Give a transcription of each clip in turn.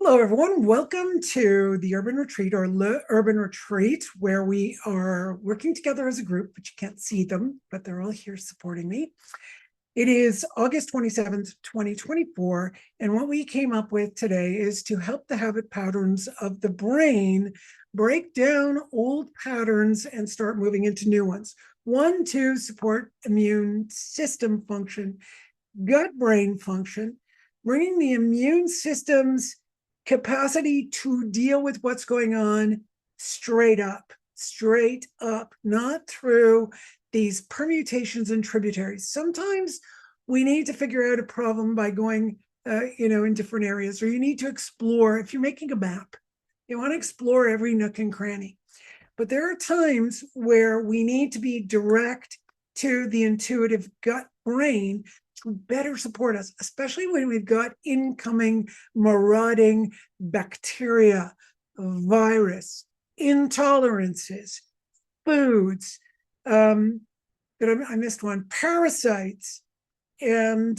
Hello, everyone. Welcome to the Urban Retreat or Le Urban Retreat, where we are working together as a group, but you can't see them, but they're all here supporting me. It is August 27th, 2024, and what we came up with today is to help the habit patterns of the brain break down old patterns and start moving into new ones. One, to support immune system function, gut-brain function, bringing the immune system's capacity to deal with what's going on straight up, not through these permutations and tributaries. Sometimes we need to figure out a problem by going, in different areas, or you need to explore. If you're making a map, you want to explore every nook and cranny. But there are times where we need to be direct to the intuitive gut brain to better support us, especially when we've got incoming marauding bacteria, virus, intolerances, foods, I missed one, parasites, and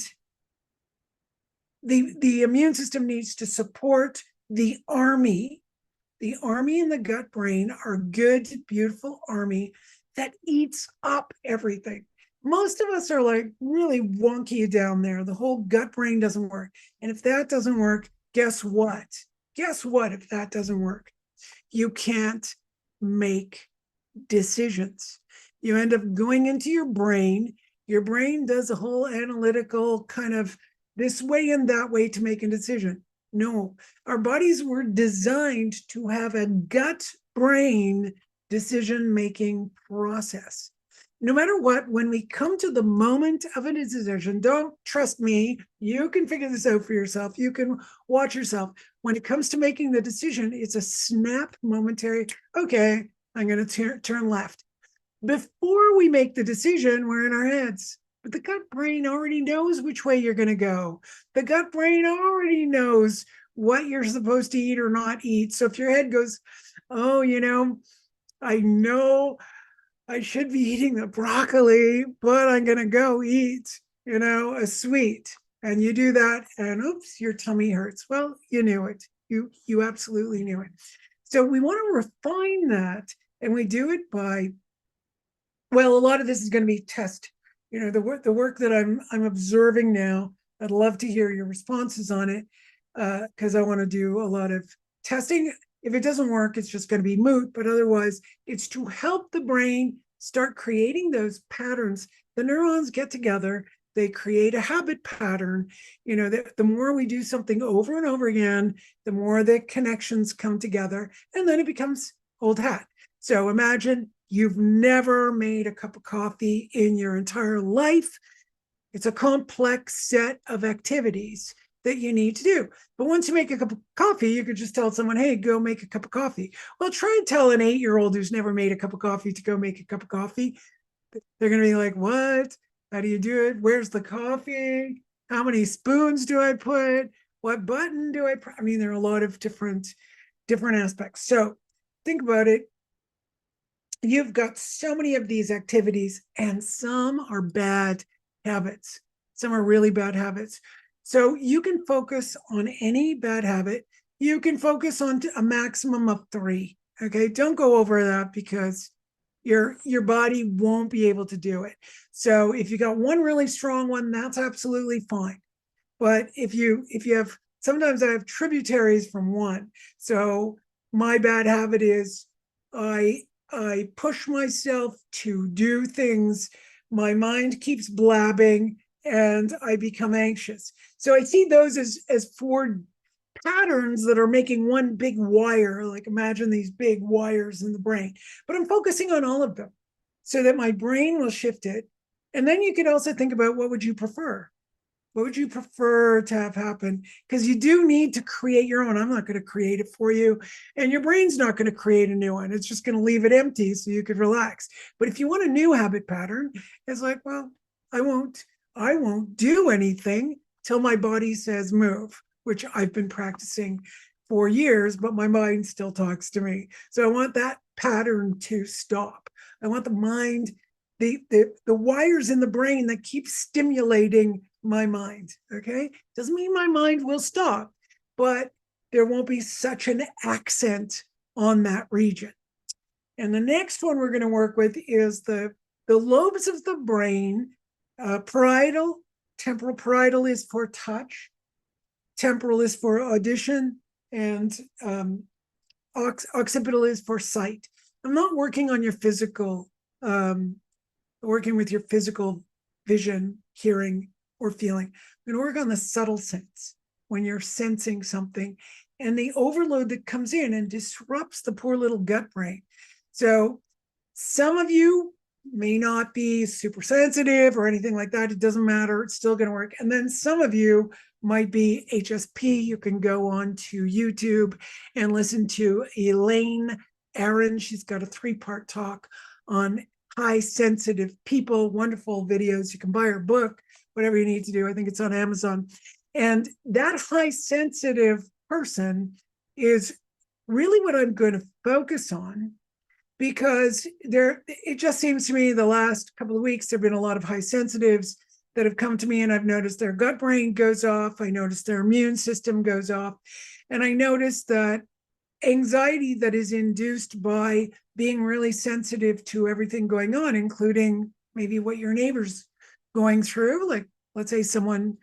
the immune system needs to support the army. The army and the gut brain are good, beautiful army that eats up everything. Most of us are like really wonky down there. The whole gut brain doesn't work. And if that doesn't work, guess what? Guess what? If that doesn't work, you can't make decisions. You end up going into your brain. Your brain does a whole analytical kind of this way and that way to make a decision. No, our bodies were designed to have a gut brain decision making process. No matter what, when we come to the moment of a decision, don't trust me. You can figure this out for yourself. You can watch yourself. When it comes to making the decision, it's a snap, momentary, okay, I'm going to turn left. Before we make the decision, we're in our heads. But the gut brain already knows which way you're going to go. The gut brain already knows what you're supposed to eat or not eat. So if your head goes, oh, I know I should be eating the broccoli, but I'm going to go eat, a sweet. And you do that, and oops, your tummy hurts. Well, you knew it. You absolutely knew it. So we want to refine that, and we do it by, well, a lot of this is going to be test. The work that I'm observing now. I'd love to hear your responses on it, because I want to do a lot of testing. If it doesn't work, it's just going to be moot. But otherwise, it's to help the brain start creating those patterns. The neurons get together, they create a habit pattern. The more we do something over and over again, the more the connections come together, and then it becomes old hat. So imagine you've never made a cup of coffee in your entire life. It's a complex set of activities that you need to do. But once you make a cup of coffee, you could just tell someone, hey, go make a cup of coffee. Well, try and tell an 8-year-old who's never made a cup of coffee to go make a cup of coffee. They're going to be like, what? How do you do it? Where's the coffee? How many spoons do I put? What button do I press? I mean, there are a lot of different aspects. So think about it. You've got so many of these activities, and some are bad habits. Some are really bad habits. So you can focus on any bad habit. You can focus on a maximum of 3. Okay, don't go over that because your body won't be able to do it. So if you got one really strong one, that's absolutely fine. But if you have, sometimes I have tributaries from one. So my bad habit is I push myself to do things. My mind keeps blabbing and I become anxious. So I see those as 4 patterns that are making one big wire. Like imagine these big wires in the brain, but I'm focusing on all of them so that my brain will shift it. And then you could also think about, what would you prefer? What would you prefer to have happen? Because you do need to create your own. I'm not going to create it for you. And your brain's not going to create a new one. It's just going to leave it empty so you could relax. But if you want a new habit pattern, it's like, well, I won't do anything till my body says move, which I've been practicing for years, but my mind still talks to me. So I want that pattern to stop. I want the mind, the wires in the brain that keep stimulating my mind. Okay, doesn't mean my mind will stop, but there won't be such an accent on that region. And the next one we're going to work with is the lobes of the brain. Parietal, temporal parietal is for touch, temporal is for audition, and occipital is for sight. I'm not working on your physical, working with your physical vision, hearing, or feeling. I'm going to work on the subtle sense when you're sensing something and the overload that comes in and disrupts the poor little gut brain. So some of you may not be super sensitive or anything like that. It doesn't matter. It's still going to work. And then some of you might be HSP. You can go on to YouTube and listen to Elaine Aaron. She's got a 3-part talk on high sensitive people, wonderful videos. You can buy her book, whatever you need to do. I think it's on Amazon. And that high sensitive person is really what I'm going to focus on, because it just seems to me the last couple of weeks, there've been a lot of high sensitives that have come to me, and I've noticed their gut brain goes off. I noticed their immune system goes off. And I noticed that anxiety that is induced by being really sensitive to everything going on, including maybe what your neighbor's going through. Like, let's say someone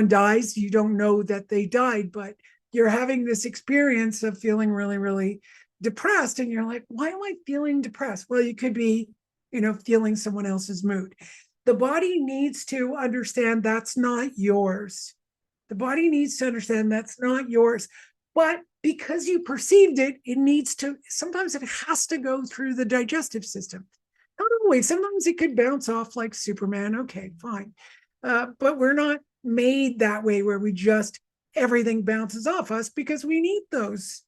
dies, you don't know that they died, but you're having this experience of feeling really, really depressed, and you're like, why am I feeling depressed? Well, you could be, feeling someone else's mood. The body needs to understand that's not yours. The body needs to understand that's not yours. But because you perceived it, sometimes it has to go through the digestive system. Not always. Sometimes it could bounce off like Superman. Okay, fine. But we're not made that way where everything bounces off us, because we need those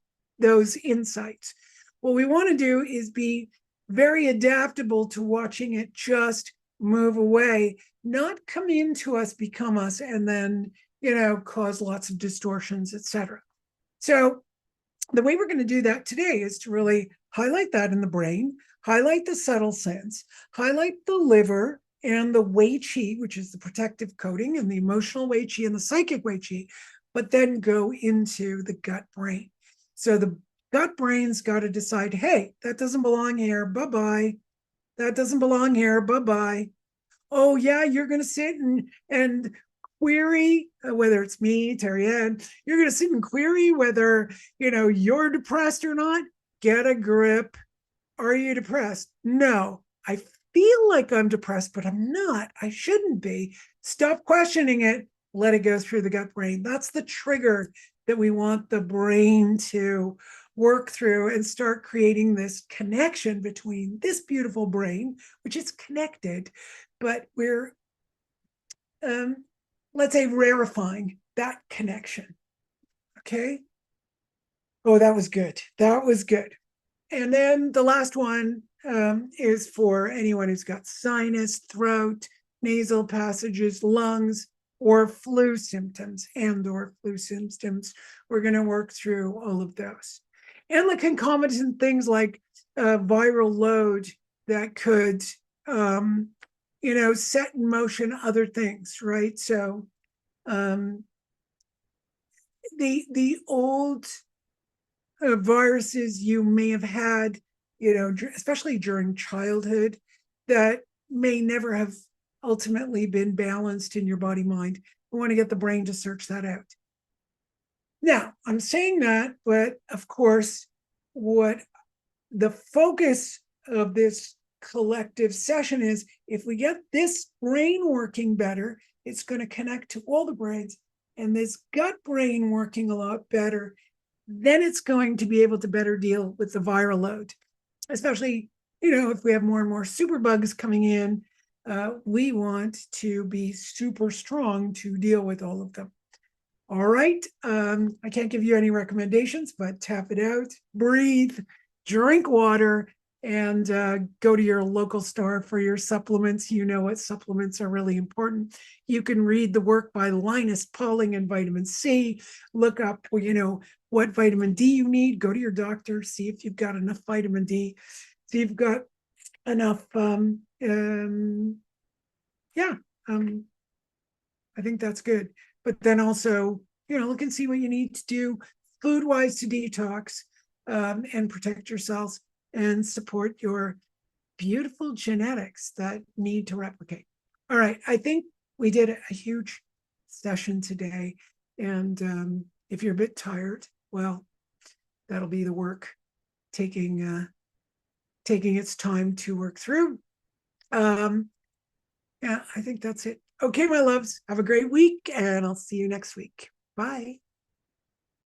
insights. What we want to do is be very adaptable to watching it just move away, not come into us, become us, and then, cause lots of distortions, etc. So the way we're going to do that today is to really highlight that in the brain, highlight the subtle sense, highlight the liver and the Wei Qi, which is the protective coating, and the emotional Wei Qi and the psychic Wei Qi, but then go into the gut brain. So the gut brain's got to decide, hey, that doesn't belong here, bye-bye. That doesn't belong here, bye-bye. Oh yeah, you're going to sit and query, whether it's me, Terryann, you're going to sit and query whether, you're depressed or not. Get a grip. Are you depressed? No, I feel like I'm depressed, but I'm not. I shouldn't be. Stop questioning it. Let it go through the gut brain. That's the trigger that we want the brain to work through and start creating this connection between this beautiful brain, which is connected, but we're, let's say, rarefying that connection. Okay. Oh, that was good. That was good. And then the last one is for anyone who's got sinus, throat, nasal passages, lungs, or flu symptoms or flu symptoms. We're going to work through all of those. And the concomitant things like viral load that could, set in motion other things, right? So the old viruses you may have had, especially during childhood, that may never have ultimately been balanced in your body mind. We want to get the brain to search that out. Now, I'm saying that, but of course, what the focus of this collective session is, if we get this brain working better, it's going to connect to all the brains, and this gut brain working a lot better, then it's going to be able to better deal with the viral load, especially, if we have more and more superbugs coming in. We want to be super strong to deal with all of them. All right. I can't give you any recommendations, but tap it out, breathe, drink water, and go to your local store for your supplements. You know what supplements are really important. You can read the work by Linus Pauling and vitamin C. Look up, what vitamin D you need. Go to your doctor, see if you've got enough vitamin D. See if you've got enough. I think that's good. But then also, look and see what you need to do food wise to detox and protect yourselves and support your beautiful genetics that need to replicate. All right, I think we did a huge session today. And if you're a bit tired, well, that'll be the work taking its time to work through. Yeah, I think that's it. Okay, my loves, have a great week, and I'll see you next week. Bye.